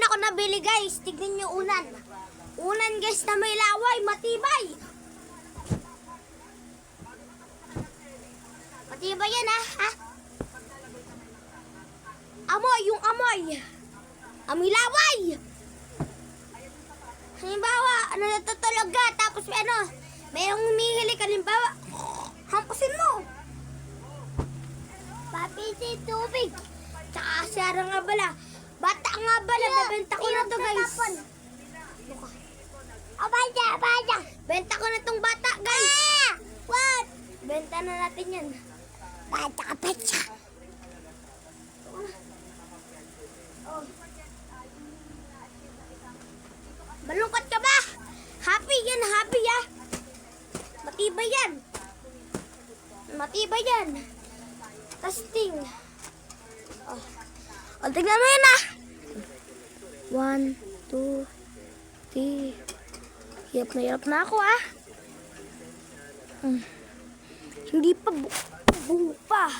ako nabili guys. Tignan nyo unan. Unan guys na may laway, matibay. Matibay yan ha? Amoy, yung amoy. Amoy laway. Halimbawa, natutulog ka, tapos mayroong humihili ka, halimbawa, hampasin mo. Papitin tubig. Tsaka sara nga bala. Bata nga bala, babenta ko na to guys. Abaya. Benta ko na tong bata guys. What? Benta na natin yan. Bata. Oh. Malungkot ka ba? Happy ya. Matibay yan. Testing. Oh, tignan mo yun 1, 2, 3. Hirap na ako Hindi pa. Buo pa.